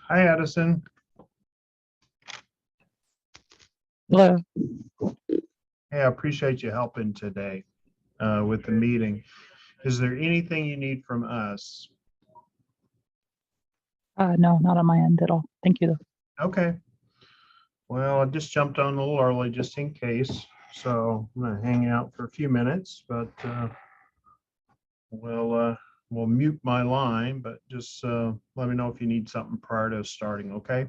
Hi, Addison. Hello. Hey, I appreciate you helping today with the meeting. Is there anything you need from us? No, not on my end at all. Thank you, though. Okay. Well, I just jumped on a little early just in case, so I'm gonna hang out for a few minutes, but we'll mute my line, but just let me know if you need something prior to starting, okay?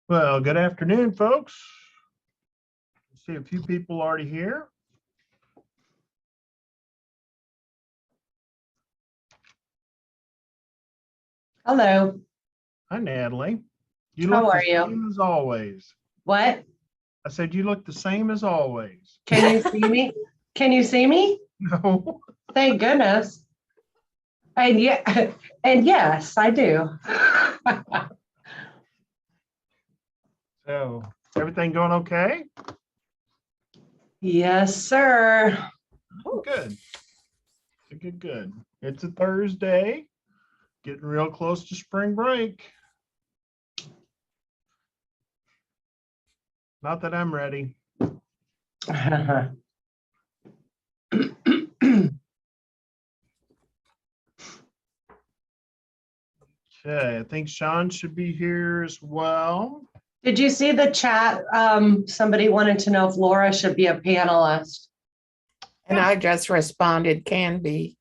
Well, good afternoon, folks. See a few people already here. Hello, Hi, Natalie. You how look are the you? same as always. What? I said you look the same as always. Can you see me? Can you see me? No. Thank goodness. And yeah, and yes, I do. So everything going okay? Yes, sir. Good. Good. It's a Thursday, getting real close to spring break. Not that I'm ready. Okay, I think Sean should be here as well. Did you see the chat? Somebody wanted to know if Laura should be a panelist. And I just responded, can be.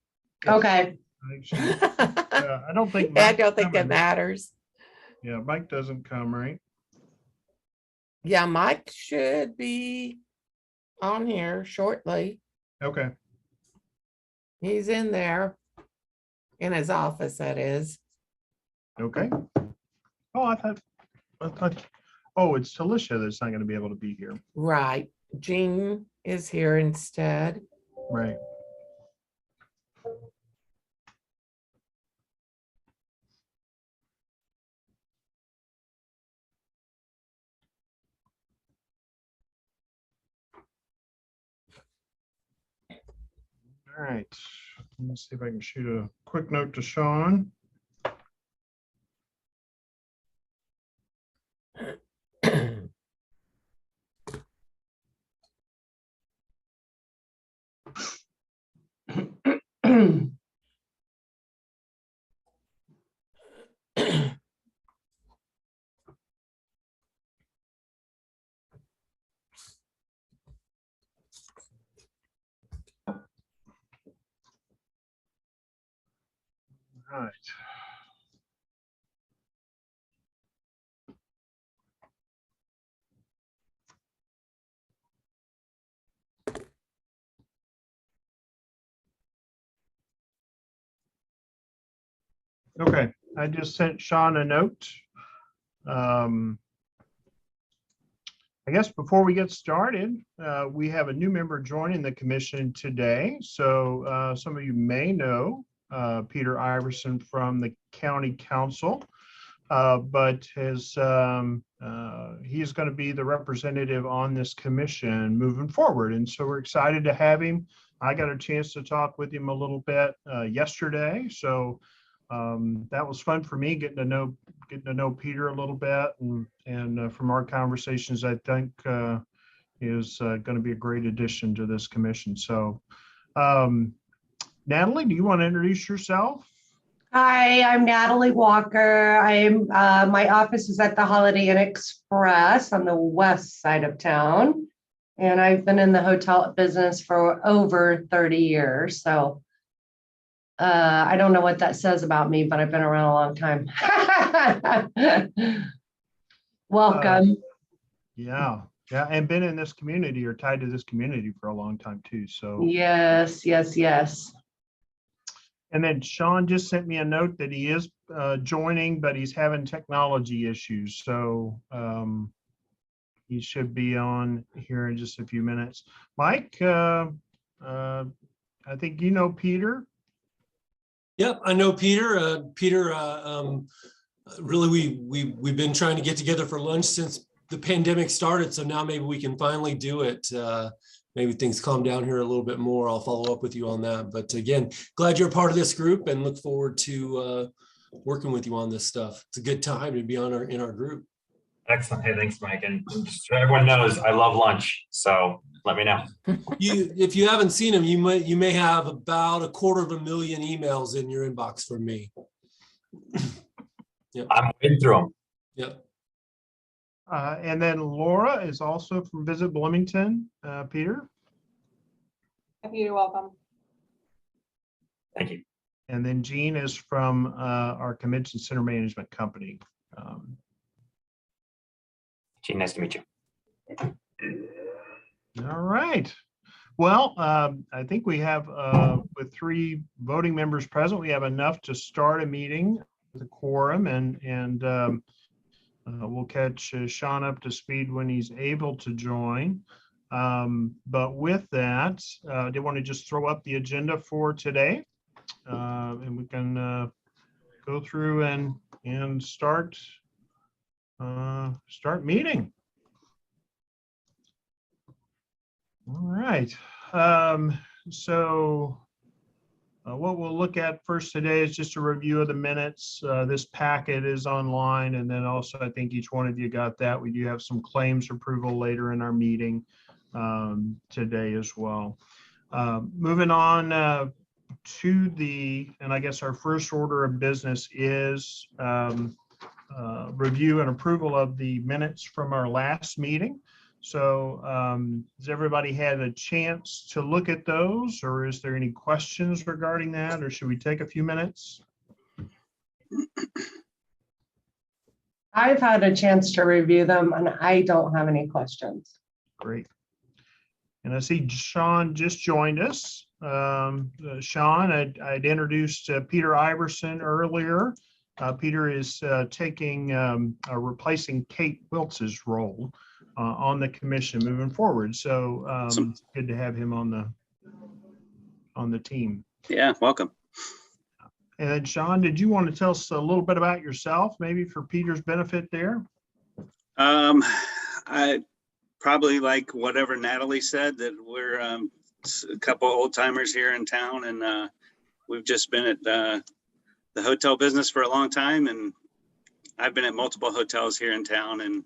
Okay. I think she- I don't think. I Mike's don't think that coming. matters. Yeah, Mike doesn't come, right? Yeah, Mike should be on here shortly. Okay. He's in there. In his office, that is. Okay. Oh, I thought, oh, it's Talisha that's not going to be able to be here. Right. Jean is here instead. Right. All right. Let me see if I can shoot a quick note to Sean. All right. Okay, I just sent Sean a note. I guess before we get started, we have a new member joining the commission today. So some of you may know Peter Iverson from the county council, but he's going to be the representative on this commission moving forward. And so we're excited to have him. I got a chance to talk with him a little bit yesterday. So that was fun for me, getting to know Peter a little bit, and from our conversations, I think is going to be a great addition to this commission. So, Natalie, do you want to introduce yourself? Hi, I'm Natalie Walker. My office is at the Holiday Inn Express on the west side of town. And I've been in the hotel business for over 30 years. So I don't know what that says about me, but I've been around a long time. Welcome. Yeah, and been in this community or tied to this community for a long time too. So Yes. And then Sean just sent me a note that he is joining, but he's having technology issues. So he should be on here in just a few minutes. Mike, I think you know Peter. Yep, I know Peter. Peter, really, we've been trying to get together for lunch since the pandemic started. So now maybe we can finally do it. Maybe things calm down here a little bit more. I'll follow up with you on that. But again, glad you're a part of this group and look forward to working with you on this stuff. It's a good time to be in our group. Excellent. Hey, thanks, Mike. And just so everyone knows, I love lunch. So let me know. If you haven't seen them, you may have about 250,000 emails in your inbox from me. Yep. I'm wading through them. Yep. And then Laura is also from Visit Bloomington. Peter. You're welcome. Thank you. And then Jean is from our convention center management company. Gene, nice to meet you. All right. Well, I think we have, with 3 voting members present, we have enough to start a meeting with a quorum, and we'll catch Sean up to speed when he's able to join. But with that, I did want to just throw up the agenda for today, and we can go through and start meeting. All right. So what we'll look at first today is just a review of the minutes. This packet is online, and then also I think each one of you got that. We do have some claims approval later in our meeting today as well. Moving on to and I guess our first order of business is review and approval of the minutes from our last meeting. So has everybody had a chance to look at those, or is there any questions regarding that, or should we take a few minutes? I've had a chance to review them and I don't have any questions. Great. And I see Sean just joined us. Sean, I'd introduced Peter Iverson earlier. Peter is replacing Kate Wiltz's role on the commission moving forward. So it's good to have him on the team. Yeah, welcome. And then Sean, did you want to tell us a little bit about yourself, maybe for Peter's benefit there? I probably like whatever Natalie said, that we're a couple old timers here in town, and we've just been at the hotel business for a long time, and I've been at multiple hotels here in town, and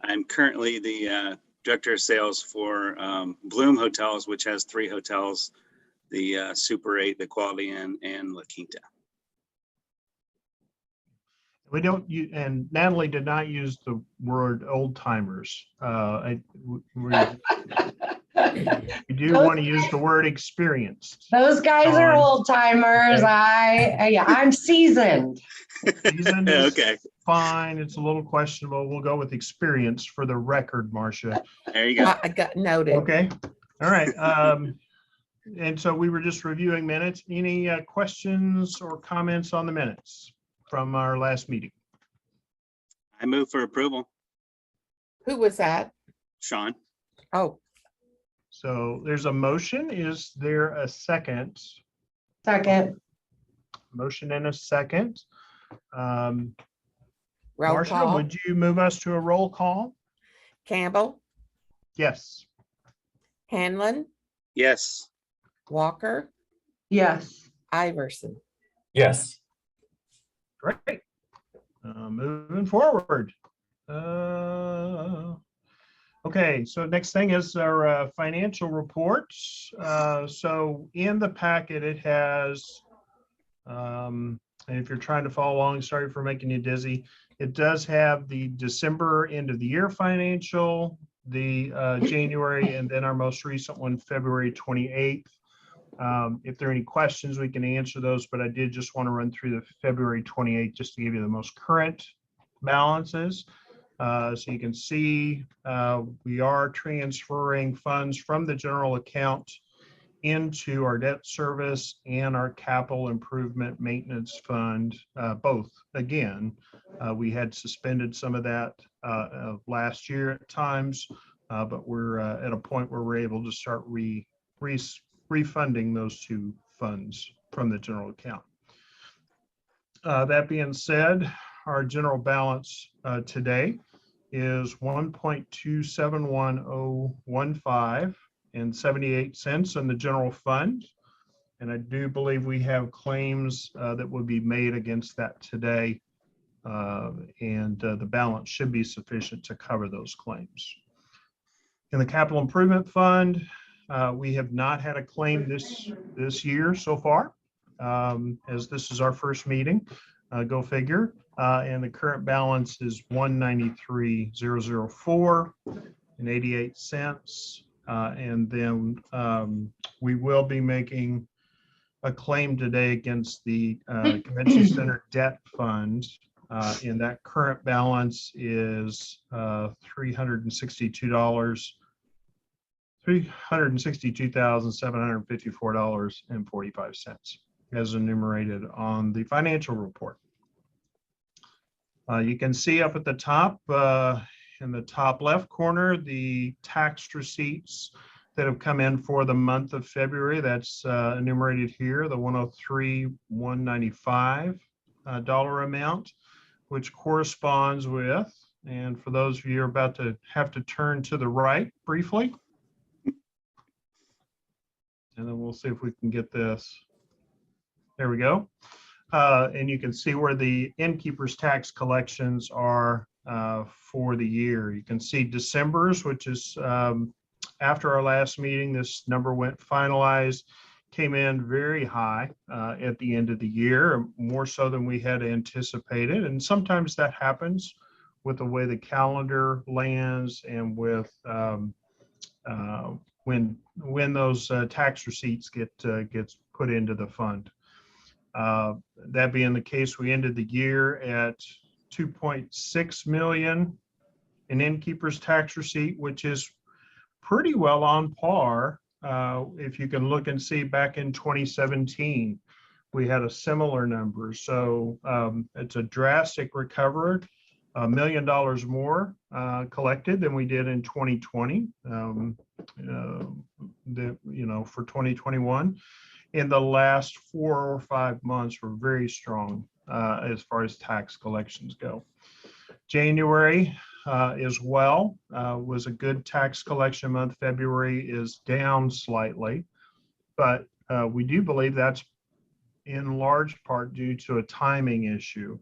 I'm currently the director of sales for Bloom Hotels, which has 3 hotels, the Super 8, the Quality Inn, and La Quinta. We don't, and Natalie did not use the word old timers. We do want to use the word experienced. Those guys are old timers. Okay. I'm seasoned. Seasoned is Okay, fine. It's a little questionable. We'll go with experience for the record, Marcia. there you go. I got noted. Okay. All right. And so we were just reviewing minutes. Any questions or comments on the minutes from our last meeting? I move for approval. Who was that? Sean? Oh, So there's a motion. Is there a second? Second, Motion and a second. roll Marcia, call. would you move us to a roll call? Campbell, Yes. Hanlon, Yes. Walker, yes. Iverson. Yes. Great. Moving forward. Okay, so next thing is our financial reports. So in the packet, it has, and if you're trying to follow along, sorry for making you dizzy, it does have the December end of the year financial, the January, and then our most recent one, February 28th. If there are any questions, we can answer those, but I did just want to run through the February 28th just to give you the most current balances. So you can see we are transferring funds from the general account into our debt service and our capital improvement maintenance fund, both. Again, we had suspended some of that last year at times, but we're at a point where we're able to start refunding those 2 funds from the general account. That being said, our general balance today is 1.271015 and 78 cents in the general fund. And I do believe we have claims that will be made against that today. And the balance should be sufficient to cover those claims. In the capital improvement fund, we have not had a claim this year so far, as this is our first meeting. Go figure. And the current balance is 193,004 and 88 cents. And then we will be making a claim today against the Convention Center Debt Fund And that current balance is $362, $362,754.45 as enumerated on the financial report. You can see up at the top, in the top left corner, the tax receipts that have come in for the month of February. That's enumerated here, the $103,195 dollar amount, which corresponds with, and for those of you who are about to have to turn to the right briefly, and then we'll see if we can get this. There we go. And you can see where the innkeeper's tax collections are for the year. You can see December's, which is after our last meeting, this number went finalized, came in very high at the end of the year, more so than we had anticipated. And sometimes that happens with the way the calendar lands and with when those tax receipts gets put into the fund. That being the case, we ended the year at 2.6 million in innkeeper's tax receipt, which is pretty well on par. If you can look and see back in 2017, we had a similar number. So it's a drastic recovery, $1 million more collected than we did in 2020, for 2021. In the last 4 or 5 months were very strong as far as tax collections go. January as well was a good tax collection month. February is down slightly, but we do believe that's in large part due to a timing issue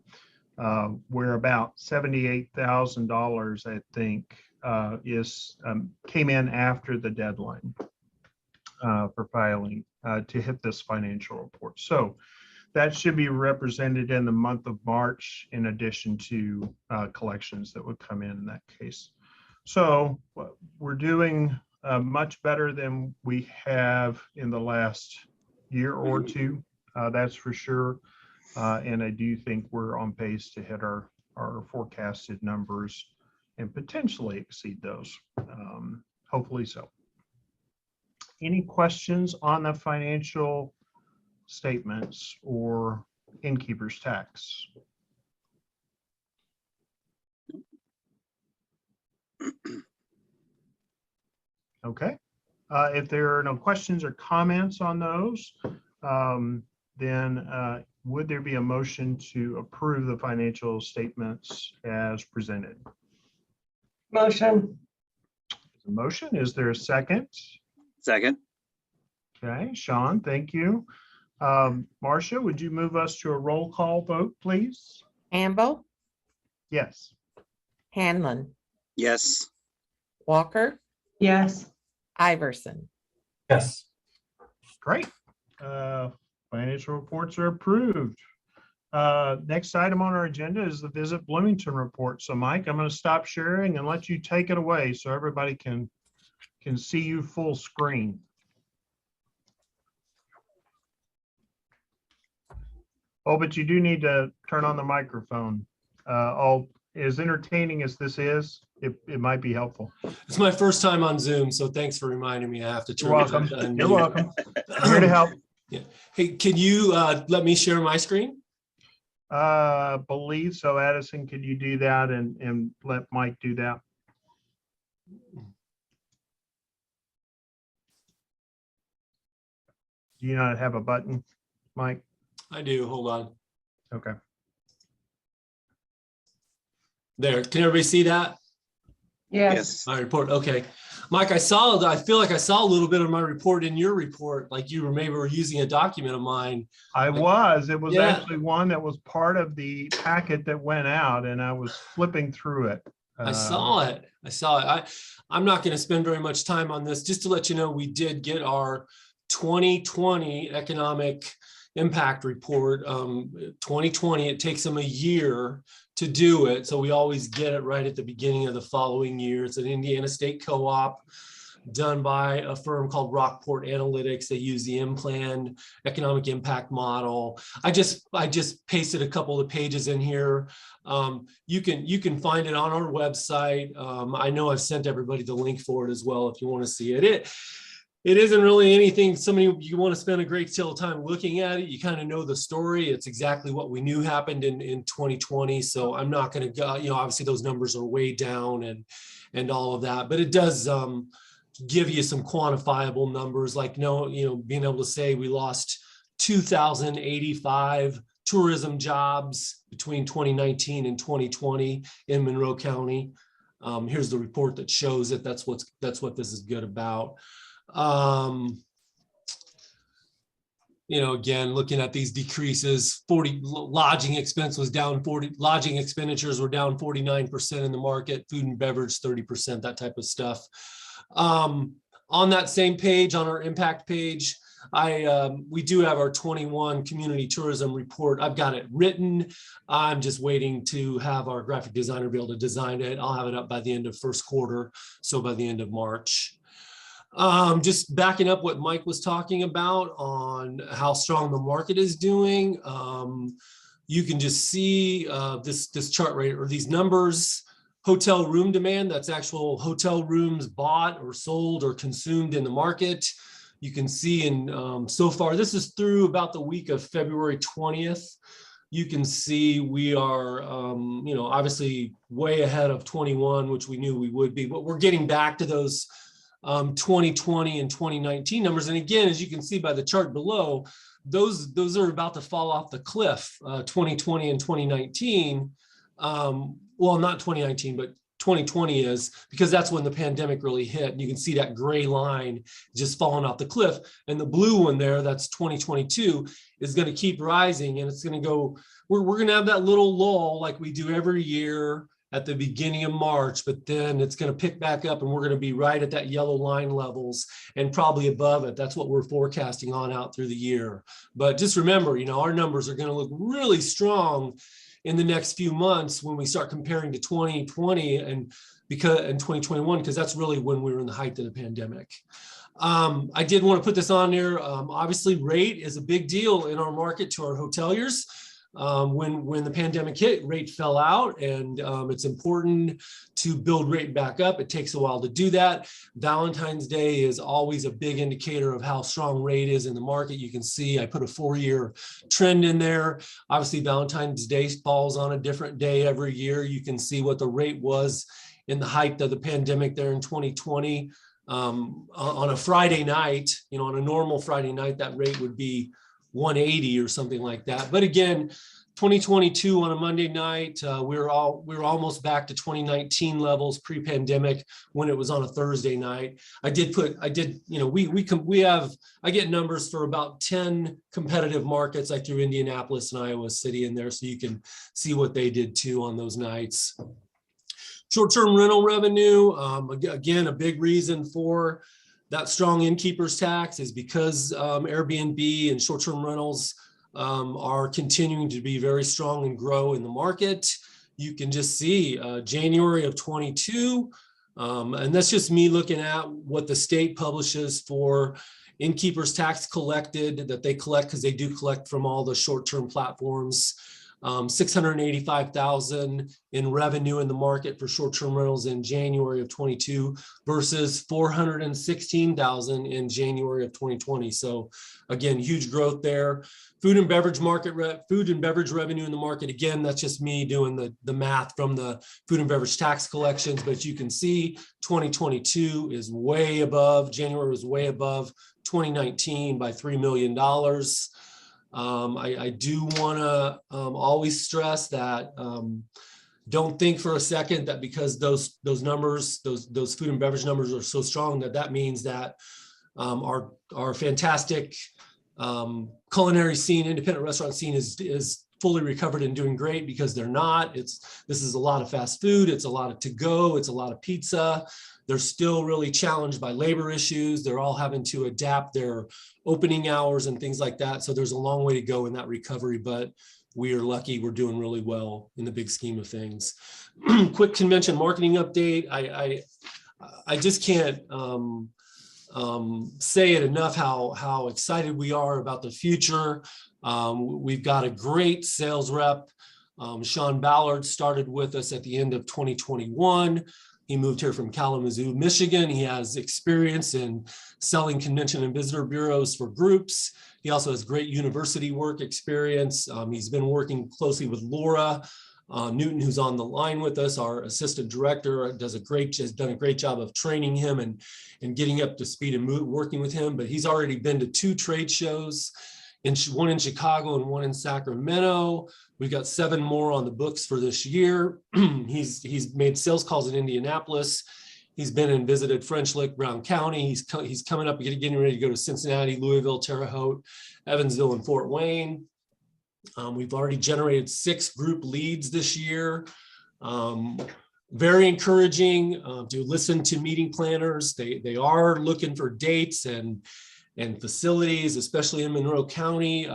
where about $78,000, I think, came in after the deadline for filing to hit this financial report. So that should be represented in the month of March, in addition to collections that would come in that case. So we're doing much better than we have in the last year or two, that's for sure. And I do think we're on pace to hit our forecasted numbers and potentially exceed those, hopefully so. Any questions on the financial statements or innkeeper's tax? Okay. If there are no questions or comments on those, then would there be a motion to approve the financial statements as presented? Motion. A motion. Is there a second? Second. Okay, Sean, thank you. Marcia, would you move us to a roll call vote, please? Hamble, Yes. Hanlon, Yes. Walker, Yes. Iverson. Yes. Great. Financial reports are approved. Next item on our agenda is the Visit Bloomington report. So Mike, I'm going to stop sharing and let you take it away so everybody can see you full screen. Oh, but you do need to turn on the microphone. As entertaining as this is, it might be helpful. It's my first time on Zoom, so thanks for reminding me. I have to turn. You're welcome. it on. You're welcome. I'm here to help. Yeah. Hey, can you let me share my screen? Believe so. Addison, could you do that and let Mike do that? Do you not have a button, Mike? I do. Hold on. Okay. There. Can everybody see that? Yes. My report. Okay. Mike, I feel like I saw a little bit of my report in your report, like you were using a document of mine. It was Yeah. actually one that was part of the packet that went out, and I was flipping through it. I saw it. I'm not going to spend very much time on this. Just to let you know, we did get our 2020 economic impact report. 2020, it takes them a year to do it. So we always get it right at the beginning of the following year. It's an Indiana State Co-op. done by a firm called Rockport Analytics. They use the M-Plan economic impact model. I just pasted a couple of pages in here. You can find it on our website. I know I've sent everybody the link for it as well if you want to see it. It isn't really anything you want to spend a great deal of time looking at it. You kind of know the story. It's exactly what we knew happened in 2020. So I'm not going to go, obviously those numbers are way down and all of that, but it does give you some quantifiable numbers like being able to say we lost 2,085 tourism jobs between 2019 and 2020 in Monroe County. Here's the report that shows it. That's what this is good about. Again, looking at these decreases, lodging expenditures were down 49% in the market, food and beverage 30%, that type of stuff. On that same page, on our impact page, we do have our 21 community tourism report. I've got it written. I'm just waiting to have our graphic designer be able to design it. I'll have it up by the end of first quarter, so by the end of March. Just backing up what Mike was talking about on how strong the market is doing. You can just see this chart right, or these numbers. Hotel room demand, that's actual hotel rooms bought or sold or consumed in the market. You can see so far, this is through about the week of February 20th. You can see we are, obviously way ahead of 21, which we knew we would be, but we're getting back to those 2020 and 2019 numbers. And again, as you can see by the chart below, those are about to fall off the cliff, 2020 and 2019. Well, not 2019, but 2020 is, because that's when the pandemic really hit. And you can see that gray line just falling off the cliff. And the blue one there, that's 2022, is going to keep rising. And it's going to go, we're going to have that little lull like we do every year at the beginning of March, but then it's going to pick back up and we're going to be right at that yellow line levels and probably above it. That's what we're forecasting on out through the year. But just remember, our numbers are going to look really strong in the next few months when we start comparing to 2020 and 2021, because that's really when we were in the height of the pandemic. I did want to put this on there. Obviously, rate is a big deal in our market to our hoteliers. When the pandemic hit, rate fell out, and it's important to build rate back up. It takes a while to do that. Valentine's Day is always a big indicator of how strong rate is in the market. You can see I put a 4-year trend in there. Obviously, Valentine's Day falls on a different day every year. You can see what the rate was in the height of the pandemic there in 2020. On a Friday night, on a normal Friday night, that rate would be 180 or something like that. But again, 2022 on a Monday night, we were almost back to 2019 levels pre-pandemic when it was on a Thursday night. I get numbers for about 10 competitive markets. I threw Indianapolis and Iowa City in there so you can see what they did too on those nights. Short-term rental revenue, again, a big reason for that strong innkeeper's tax is because Airbnb and short-term rentals are continuing to be very strong and grow in the market. You can just see January of 22, and that's just me looking at what the state publishes for innkeeper's tax collected, that they collect because they do collect from all the short-term platforms. 685,000 in revenue in the market for short-term rentals in January of 22 versus 416,000 in January of 2020. So again, huge growth there. Food and beverage revenue in the market. Again, that's just me doing the math from the food and beverage tax collections, but you can see 2022 is way above, January was way above 2019 by $3 million. I do want to always stress that don't think for a second that because those numbers, those food and beverage numbers are so strong that means that our fantastic culinary scene, independent restaurant scene is fully recovered and doing great, because they're not. This is a lot of fast food. It's a lot of to-go. It's a lot of pizza. They're still really challenged by labor issues. They're all having to adapt their opening hours and things like that. So there's a long way to go in that recovery, but we are lucky. We're doing really well in the big scheme of things. Quick convention marketing update. I just can't say it enough how excited we are about the future. We've got a great sales rep. Sean Ballard started with us at the end of 2021. He moved here from Kalamazoo, Michigan. He has experience in selling convention and visitor bureaus for groups. He also has great university work experience. He's been working closely with Laura Newton, who's on the line with us, our assistant director, has done a great job of training him and getting up to speed and working with him. But he's already been to 2 trade shows, one in Chicago and one in Sacramento. We've got 7 more on the books for this year. He's made sales calls in Indianapolis. He's been and visited French Lick, Brown County. He's coming up, getting ready to go to Cincinnati, Louisville, Terre Haute, Evansville, and Fort Wayne. We've already generated 6 group leads this year. Very encouraging to listen to meeting planners. They are looking for dates and facilities, especially in Monroe County.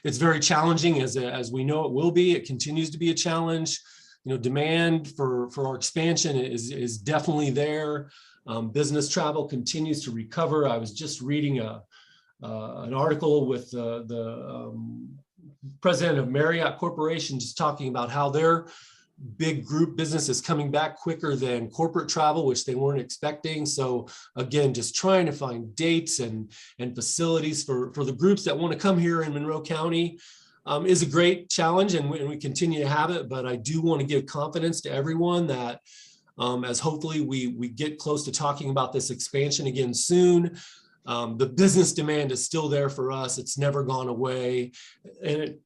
It's very challenging, as we know it will be. It continues to be a challenge. Demand for our expansion is definitely there. Business travel continues to recover. I was just reading an article with the president of Marriott Corporation, just talking about how their big group business is coming back quicker than corporate travel, which they weren't expecting. So again, just trying to find dates and facilities for the groups that want to come here in Monroe County is a great challenge, and we continue to have it. But I do want to give confidence to everyone that as hopefully we get close to talking about this expansion again soon, the business demand is still there for us. It's never gone away, and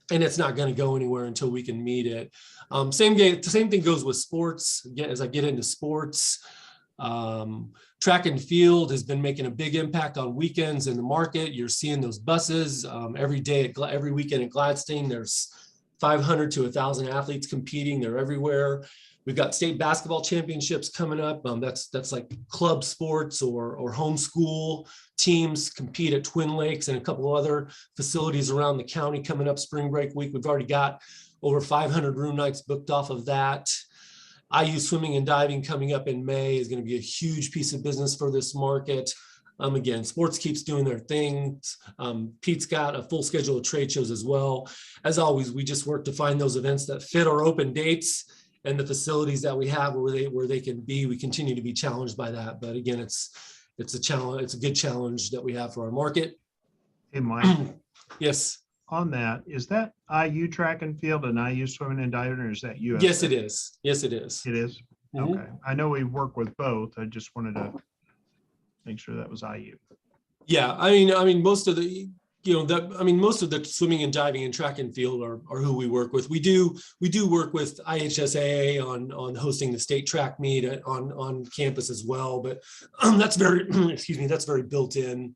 it's not going to go anywhere until we can meet it. Same thing goes with sports. Again, as I get into sports, track and field has been making a big impact on weekends in the market. You're seeing those buses every weekend at Gladstein. There's 500 to 1,000 athletes competing. They're everywhere. We've got state basketball championships coming up. That's like club sports or homeschool teams compete at Twin Lakes and a couple other facilities around the county coming up spring break week. We've already got over 500 room nights booked off of that. IU swimming and diving coming up in May is going to be a huge piece of business for this market. Again, sports keeps doing their things. Pete's got a full schedule of trade shows as well. As always, we just work to find those events that fit our open dates and the facilities that we have where they can be. We continue to be challenged by that. But again, it's a challenge. It's a good challenge that we have for our market. Hey, Mike, Yes. on that, is that IU track and field and IU swimming and diving, or is that US? Yes, it is. Yes, it is. It is? Mhm. Okay. I know we work with both. I just wanted to make sure that was IU. Yeah, I mean, most of the, most of the swimming and diving and track and field are who we work with. We do work with IHSAA on hosting the state track meet on campus as well, but that's very, that's very built in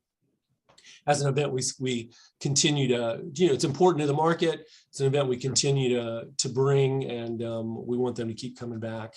as an event. We continue to, it's important to the market. It's an event we continue to bring, and we want them to keep coming back.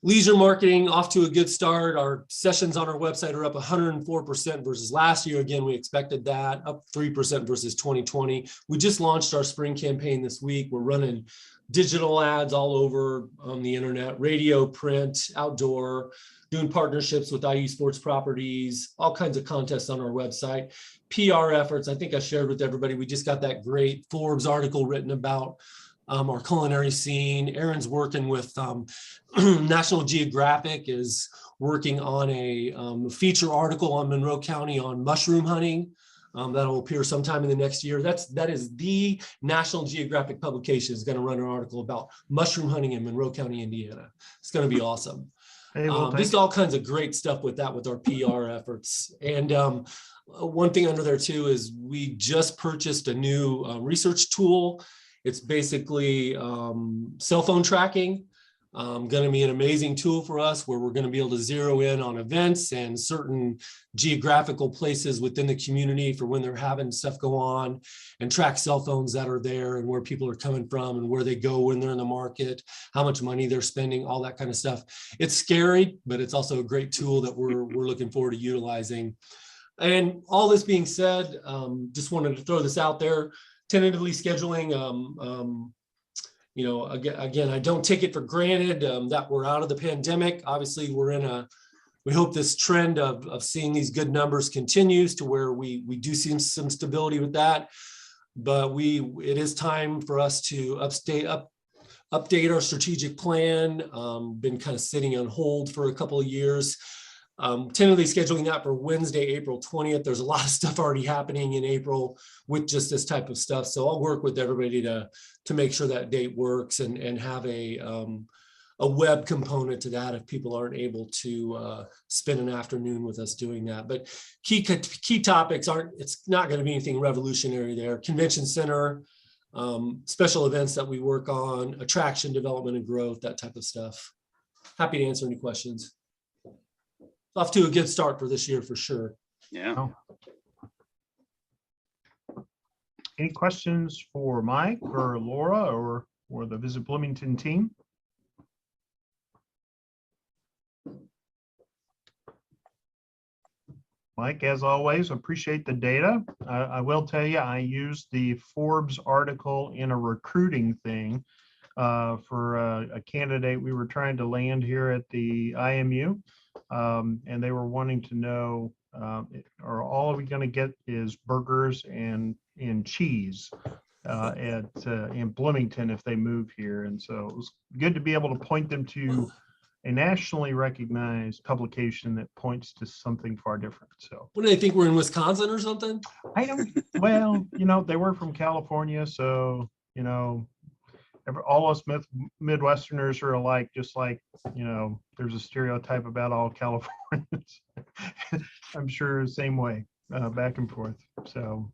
Leisure marketing off to a good start. Our sessions on our website are up 104% versus last year. Again, we expected that, up 3% versus 2020. We just launched our spring campaign this week. We're running digital ads all over on the internet, radio, print, outdoor, doing partnerships with IU Sports Properties, all kinds of contests on our website. PR efforts, I think I shared with everybody, we just got that great Forbes article written about our culinary scene. Aaron's working with National Geographic, is working on a feature article on Monroe County on mushroom hunting. That'll appear sometime in the next year. That is the National Geographic publication is going to run an article about mushroom hunting in Monroe County, Indiana. It's going to be awesome. Hey, well, Just all kinds of great stuff with our PR efforts. And one thing under there too is we just purchased a new research tool. It's basically cell phone tracking. Going to be an amazing tool for us, where we're going to be able to zero in on events and certain geographical places within the community for when they're having stuff go on, and track cell phones that are there and where people are coming from and where they go when they're in the market, how much money they're spending, all that kind of stuff. It's scary, but it's also a great tool that we're looking forward to utilizing. And all this being said, just wanted to throw this out there. Tentatively scheduling again, I don't take it for granted that we're out of the pandemic. Obviously, we hope this trend of seeing these good numbers continues to where we do see some stability with that. But it is time for us to update our strategic plan. Been kind of sitting on hold for a couple of years. Tentatively scheduling that for Wednesday, April 20th. There's a lot of stuff already happening in April with just this type of stuff. So I'll work with everybody to make sure that date works and have a web component to that if people aren't able to spend an afternoon with us doing that. But key topics it's not going to be anything revolutionary there. Convention center, special events that we work on, attraction development and growth, that type of stuff. Happy to answer any questions. Off to a good start for this year for sure. Yeah. Any questions for Mike or Laura or the Visit Bloomington team? Mike, as always, appreciate the data. I will tell you, I used the Forbes article in a recruiting thing for a candidate we were trying to land here at the IMU. And they were wanting to know, are all we going to get is burgers and cheese in Bloomington if they move here? And so it was good to be able to point them to a nationally recognized publication that points to something far different. So What do they think, we're in Wisconsin or something? I don't, well, they were from California. So, all us Midwesterners are alike, just like, there's a stereotype about all Californians. I'm sure same way, back and forth. So,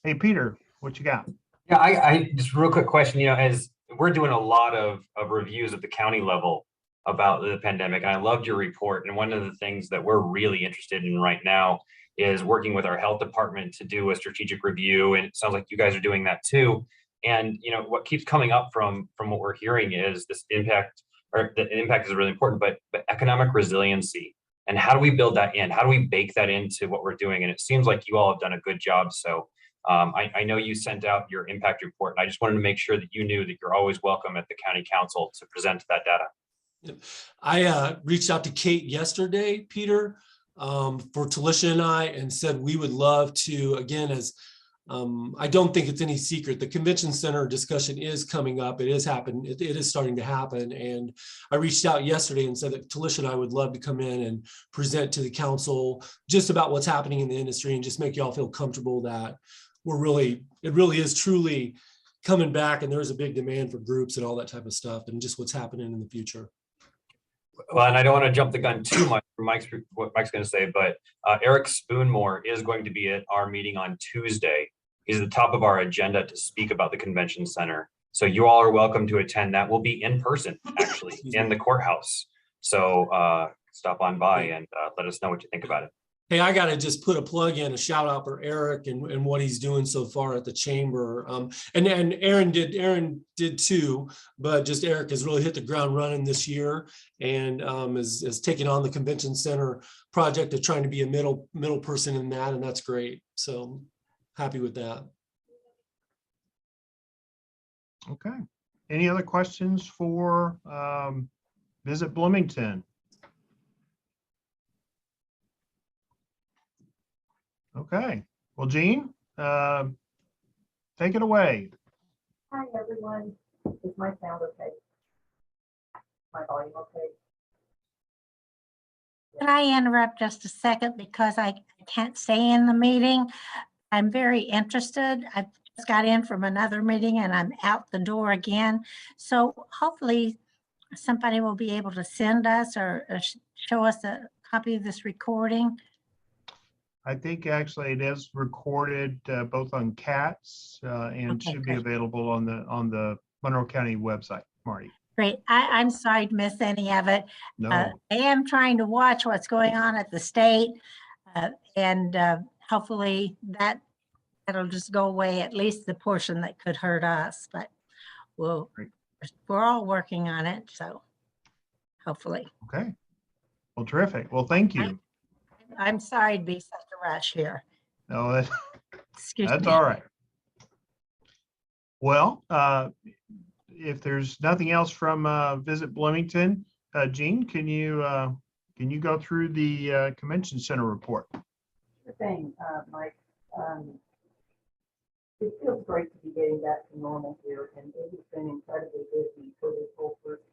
hey, Peter, what you got? Yeah, I just real quick question, as we're doing a lot of reviews at the county level about the pandemic, and I loved your report. And one of the things that we're really interested in right now is working with our health department to do a strategic review. And it sounds like you guys are doing that too. And what keeps coming up from what we're hearing is this impact, or the impact is really important, but economic resiliency. And how do we build that in? How do we bake that into what we're doing? And it seems like you all have done a good job. So I know you sent out your impact report, and I just wanted to make sure that you knew that you're always welcome at the county council to present that data. I reached out to Kate yesterday, Peter, for Talisha and I, and said we would love to, again, as I don't think it's any secret, the convention center discussion is coming up. It is happening. It is starting to happen. And I reached out yesterday and said that Talisha and I would love to come in and present to the council just about what's happening in the industry and just make y'all feel comfortable that it really is truly coming back, and there is a big demand for groups and all that type of stuff, and just what's happening in the future. Well, and I don't want to jump the gun too much for what Mike's going to say, but Eric Spoonmore is going to be at our meeting on Tuesday. He's at the top of our agenda to speak about the convention center. So you all are welcome to attend. That will be in person, actually, in the courthouse. So stop on by and let us know what you think about it. Hey, I got to just put a plug in, a shout out for Eric and what he's doing so far at the chamber. And Aaron did too, but just Eric has really hit the ground running this year and is taking on the convention center project of trying to be a middle person in that. And that's great. So happy with that. Okay. Any other questions for Visit Bloomington? Okay, well, Jean, take it away. Hi, everyone. Is my sound okay? My volume okay? Can I interrupt just a second because I can't stay in the meeting? I'm very interested. I just got in from another meeting and I'm out the door again. So hopefully somebody will be able to send us or show us a copy of this recording. I think actually it is recorded both on CATS and Okay, should be great. available on the Monroe County website, Marty. Great. I'm sorry to miss any of it. No, I am trying to watch what's going on at the state and hopefully that'll just go away, at least the portion that could hurt us, but Great. we're all working on it. So hopefully. okay. Well, terrific. Well, thank you. I'm sorry to be such a rush here. No, Excuse that's me. all right. Well, if there's nothing else from Visit Bloomington, Jean, can you go through the Convention Center report? Sure thing, Mike. It feels great to be getting back to normal here, and it has been incredibly busy for this whole first,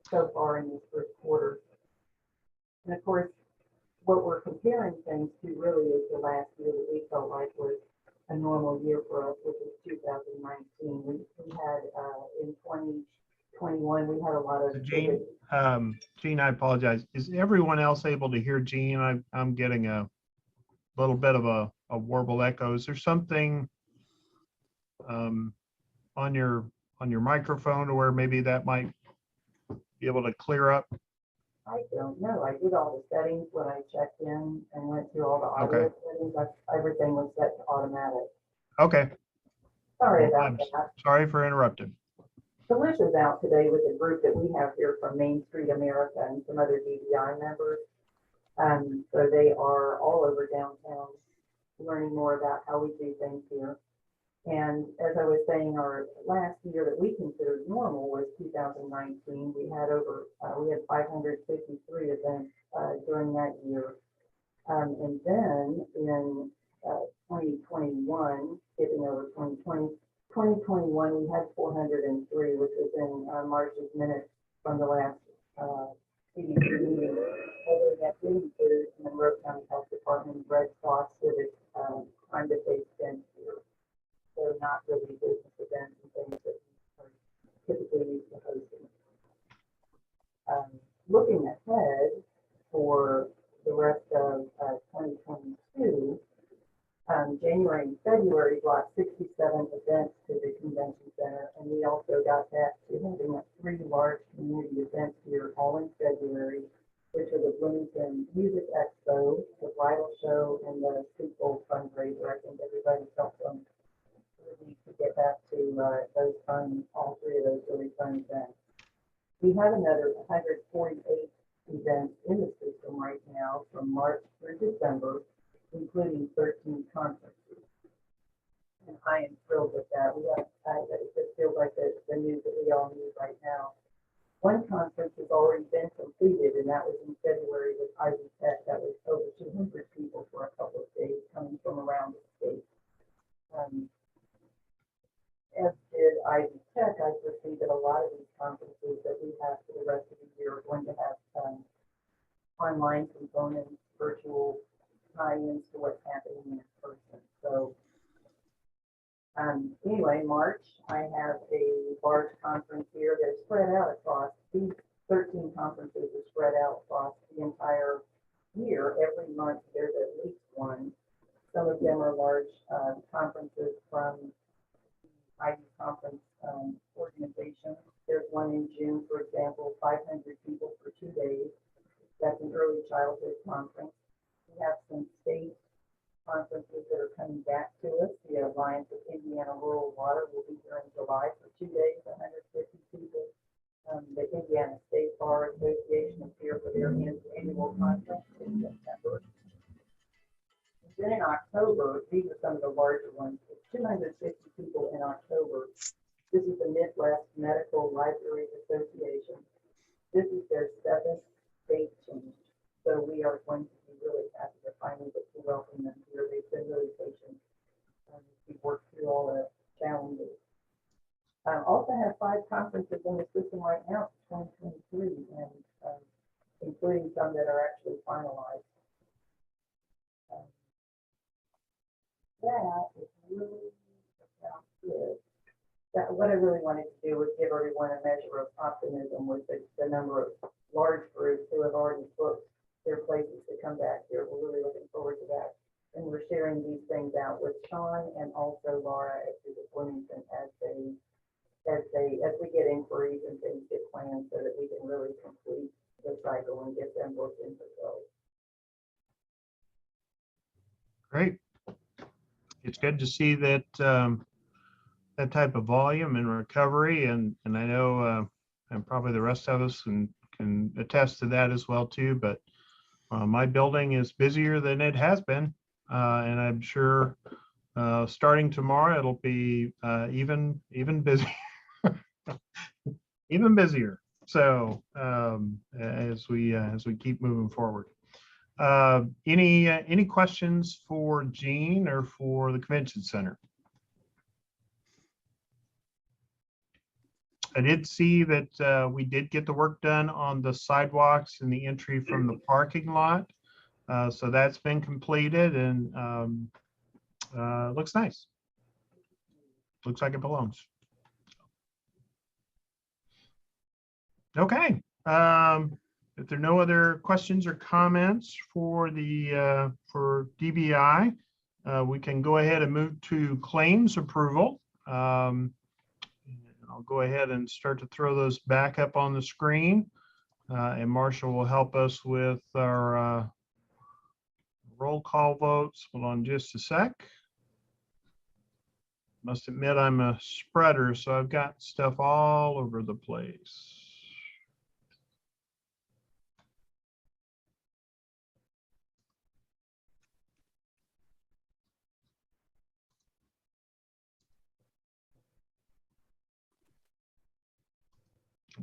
so far in this first quarter. And of course, what we're comparing things to really is the last year that we felt like was a normal year for us, which is 2019. We had in 2021, we had a lot of. Jean, I apologize. Is everyone else able to hear Jean? I'm getting a little bit of a warble echo. Is there something on your microphone, or where maybe that might be able to clear up? I don't know. I did all the settings when I checked in and went through all the audio settings. Everything was set to automatic. Okay. Sorry Well, about I'm that. sorry for interrupting. Felicia's out today with a group that we have here from Main Street America and some other DBI members. So they are all over downtown learning more about how we do things here. And as I was saying, our last year that we considered normal was 2019. We had 553 events during that year. And then in 2021, skipping over 2020, 2021, we had 403, which was in March's minutes from the last CDC meeting. Although that didn't include Monroe County Health Department, Red Cross, Civic, time to face events here. So not really business events and things that are typically used to hosting. Looking ahead for the rest of 2022, January and February brought 67 events to the convention center, and we also got back to having 3 large community events here all in February, which are the Bloomington Music Expo, the bridal show, and the Super Bowl fundraiser. I think everybody felt them to get back to those fun, all 3 of those really fun events. We have another 148 events in the system right now from March through December, including 13 conferences. And I am thrilled with that. It just feels like the news that we all need right now. One conference has already been completed, and that was in February with Ivy Tech. That was over 200 people for a couple of days coming from around the state. As did Ivy Tech, I foresee that a lot of these conferences that we have for the rest of the year are going to have online components, virtual tie-ins to what's happening in person. So anyway, March, I have a large conference here that's spread out across, these 13 conferences are spread out across the entire year. Every month there's at least one. Some of them are large conferences from IB conference organization. There's one in June, for example, 500 people for 2 days. That's an early childhood conference. We have some state conferences that are coming back to us. The Alliance of Indiana Rural Water will be here in July for 2 days, 150 people. The Indiana State Bar Association is here for their annual conference in September. Then in October, these are some of the larger ones. It's 250 people in October. This is the Midwest Medical Libraries Association. This is their 7th date change. So we are going to be really happy to finally get to welcome them here. They've been really patient. We've worked through all the challenges. I also have 5 conferences in the system right now for 2023, and including some that are actually finalized. That is really about it. What I really wanted to do was give everyone a measure of optimism with the number of large groups who have already booked their places to come back here. We're really looking forward to that. And we're sharing these things out with Sean and also Laura at Visit Bloomington as we get inquiries and things get planned so that we can really complete the cycle and get them booked and fulfilled. Great. It's good to see that that type of volume and recovery, and I know and probably the rest of us can attest to that as well too. But my building is busier than it has been, and I'm sure starting tomorrow it'll be even busier. even busier. So as we keep moving forward. Any questions for Gene or for the Convention Center? I did see that we did get the work done on the sidewalks and the entry from the parking lot. So that's been completed and looks nice. Looks like it belongs. Okay. If there are no other questions or comments for the for DBI, we can go ahead and move to claims approval. I'll go ahead and start to throw those back up on the screen. And Marcia will help us with our roll call votes. Hold on just a sec. Must admit I'm a spreader, so I've got stuff all over the place.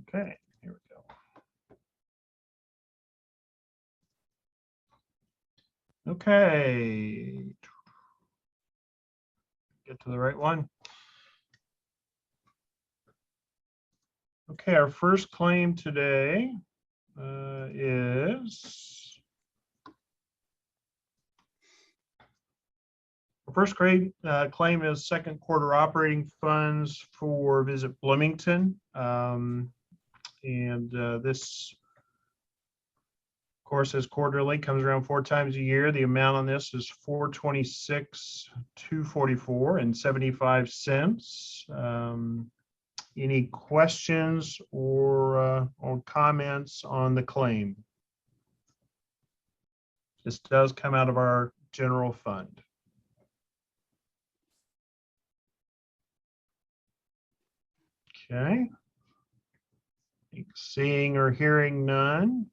Okay, here we go. Okay. Get to the right one. Okay, our first claim today is our first claim is second quarter operating funds for Visit Bloomington. This course is quarterly, comes around 4 times a year. The amount on this is $426,244.75. Any questions or comments on the claim? This does come out of our general fund. Okay. Seeing or hearing none.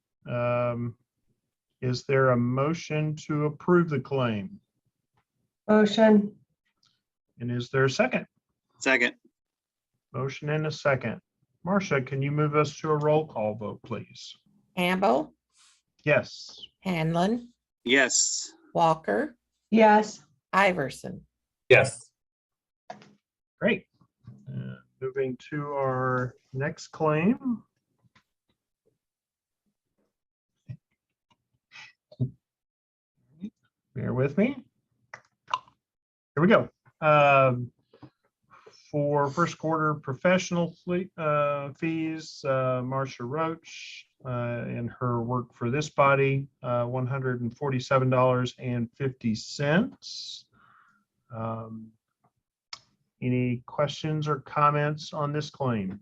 Is there a motion to approve the claim? Motion. And is there a second? Second. Motion and a second. Marcia, can you move us to a roll call vote, please? Campbell, Yes. Hanlon, Yes. Walker, Yes. Iverson. Yes. Great. Moving to our next claim. Bear with me. Here we go. For first quarter professional fees, Marcia Roach and her work for this body, $147.50. Any questions or comments on this claim?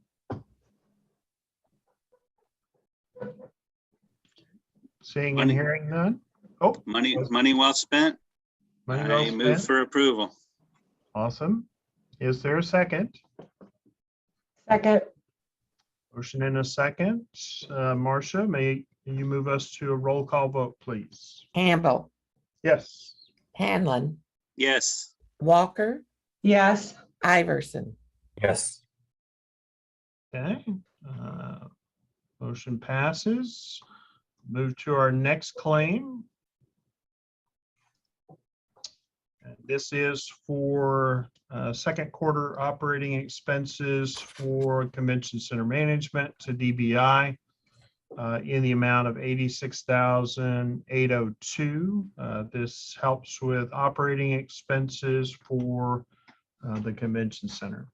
Seeing and Money. hearing none? Oh, Money well spent. money well I move spent. for approval. Awesome. Is there a second? Second. Motion in a second. Marcia, may you move us to a roll call vote, please? Campbell, Yes. Hanlon, Yes. Walker, Yes. Iverson. Yes. Okay. Motion passes. Move to our next claim. And this is for second quarter operating expenses for Convention Center Management to DBI in the amount of $86,802. This helps with operating expenses for the Convention Center.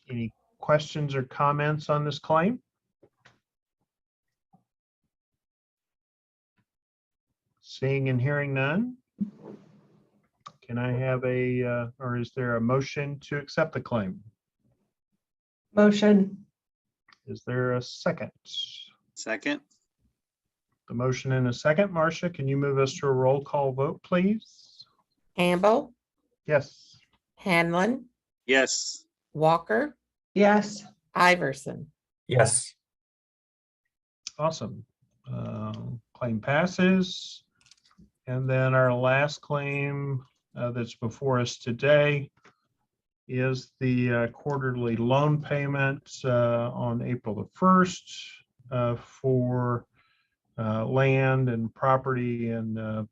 Any questions or comments on this claim? Seeing and hearing none. Can I have or is there a motion to accept the claim? Motion. Is there a second? Second. The motion in a second. Marcia, can you move us to a roll call vote, please? Campbell, Yes. Hanlon, Yes. Walker, Yes. Iverson. Yes. Awesome. Claim passes. And then our last claim that's before us today is the quarterly loan payments on April the 1st for land and property and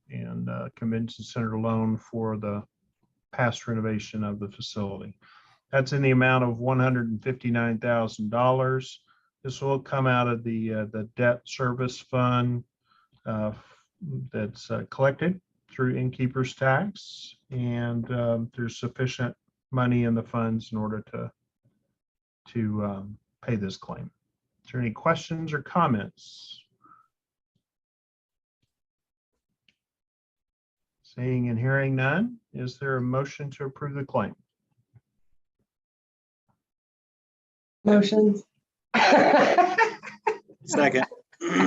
convention center loan for the past renovation of the facility. That's in the amount of $159,000. This will come out of the debt service fund that's collected through innkeeper's tax, and there's sufficient money in the funds in order to pay this claim. Is there any questions or comments? Seeing and hearing none, is there a motion to approve the claim? Motions. Second.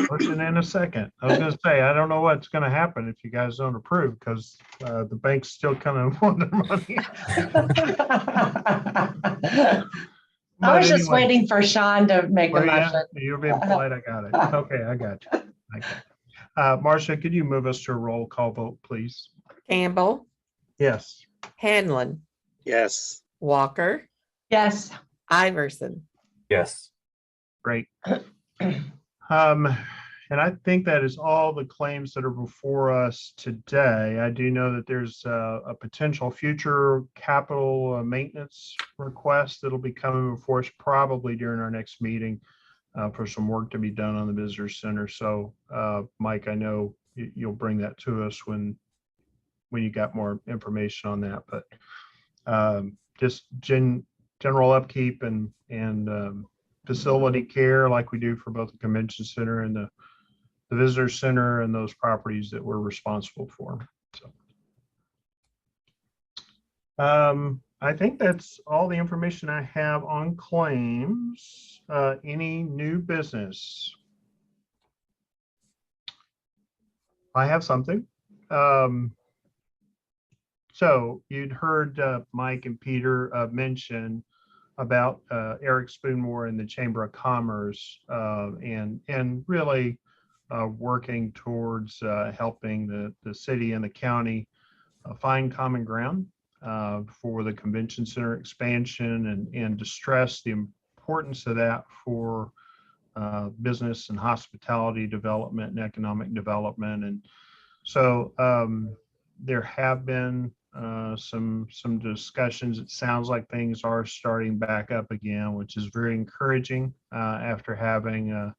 Motion and a second. I was gonna say, I don't know what's gonna happen if you guys don't approve, because the bank's still kind of want their money. I was But just anyway. waiting for Sean to make a Oh, yeah, motion. you're being polite. I got it. Okay, I got you. Marcia, could you move us to a roll call vote, please? Campbell, Yes. Hanlon, Yes. Walker, Yes. Iverson. Yes. Great. And I think that is all the claims that are before us today. I do know that there's a potential future capital maintenance request that'll be coming before us probably during our next meeting for some work to be done on the visitor center. So Mike, I know you'll bring that to us when you got more information on that, but just general upkeep and facility care like we do for both the convention center and the visitor center and those properties that we're responsible for. So I think that's all the information I have on claims. Any new business? I have something. So you'd heard Mike and Peter mention about Eric Spoonmore and the Chamber of Commerce and really working towards helping the city and the county find common ground for the convention center expansion and to stress the importance of that for business and hospitality development and economic development. And so there have been some discussions. It sounds like things are starting back up again, which is very encouraging after having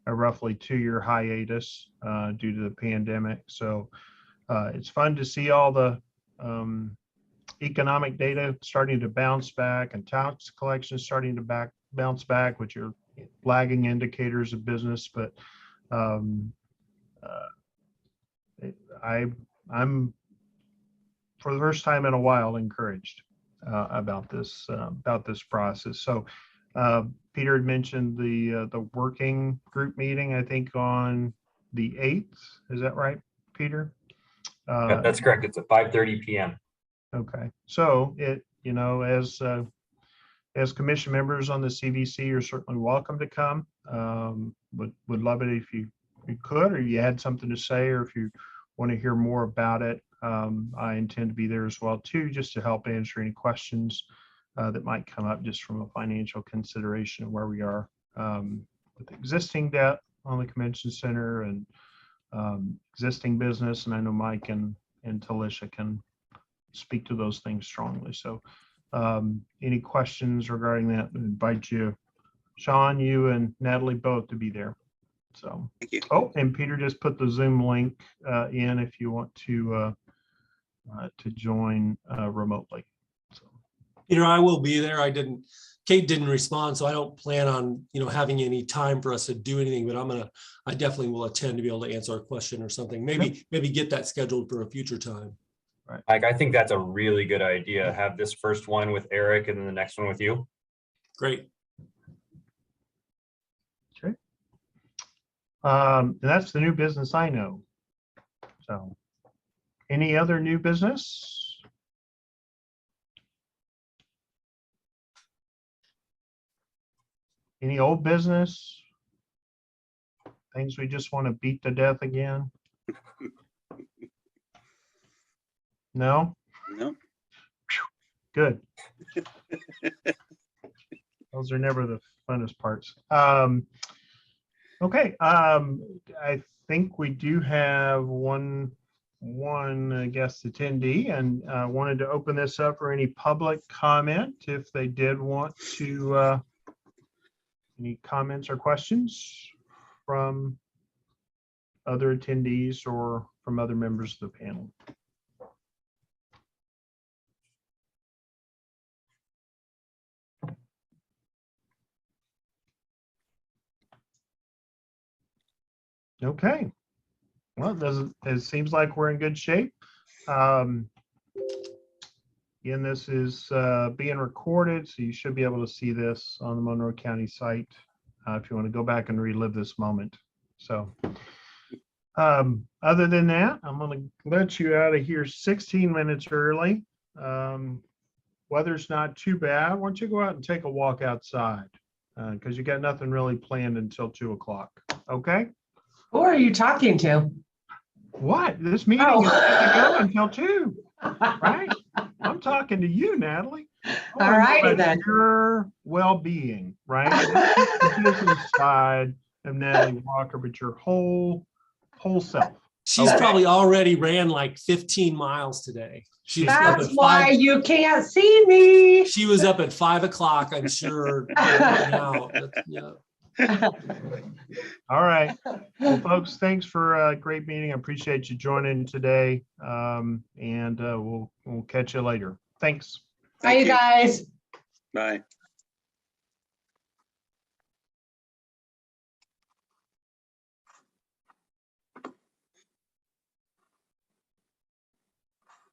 a roughly 2-year hiatus due to the pandemic. So it's fun to see all the economic data starting to bounce back and tax collections starting to bounce back, which are lagging indicators of business. But I'm for the first time in a while encouraged about this process. So Peter had mentioned the working group meeting, I think on the 8th. Is that right, Peter? Yeah, that's correct. It's at 5:30 p.m. Okay, so as commission members on the CVC, you're certainly welcome to come. Would love it if you could, or you had something to say, or if you want to hear more about it. I intend to be there as well too, just to help answer any questions that might come up just from a financial consideration of where we are with existing debt on the convention center and existing business. And I know Mike and Talisha can speak to those things strongly. So any questions regarding that, I invite you, Sean, you and Natalie both to be there. So, Thank you. oh, and Peter just put the Zoom link in if you want to join remotely. So, Peter, I will be there. Kate didn't respond, so I don't plan on, having any time for us to do anything, but I definitely will attend to be able to answer a question or something. Maybe get that scheduled for a future time. right. Like, I think that's a really good idea. Have this first one with Eric and then the next one with you. Great. Okay. And that's the new business I know. So, any other new business? Any old business? Things we just want to beat to death again? No? No. Good. Those are never the funnest parts. Okay, I think we do have one guest attendee, and wanted to open this up for any public comment if they did want to. Any comments or questions from other attendees or from other members of the panel? Okay. Well, it seems like we're in good shape. Again, this is being recorded, so you should be able to see this on the Monroe County site if you want to go back and relive this moment. So other than that, I'm going to let you out of here 16 minutes early. Weather's not too bad. Why don't you go out and take a walk outside? Because you got nothing really planned until 2 o'clock. Okay? Who are you talking to? What? This meeting Oh. is going to go until 2, right? I'm talking to you, Natalie. I wanna know All righty about then. your well-being, right? Not just the business side of Natalie Walker, but your whole self. She's Okay. probably already ran like 15 miles today. She was up That's at why 5. you can't see me. She was up at 5 o'clock, I'm sure. Now, yeah. All right. Well, folks, thanks for a great meeting. I appreciate you joining today. And we'll catch you later. Thanks. Bye, you guys. Bye.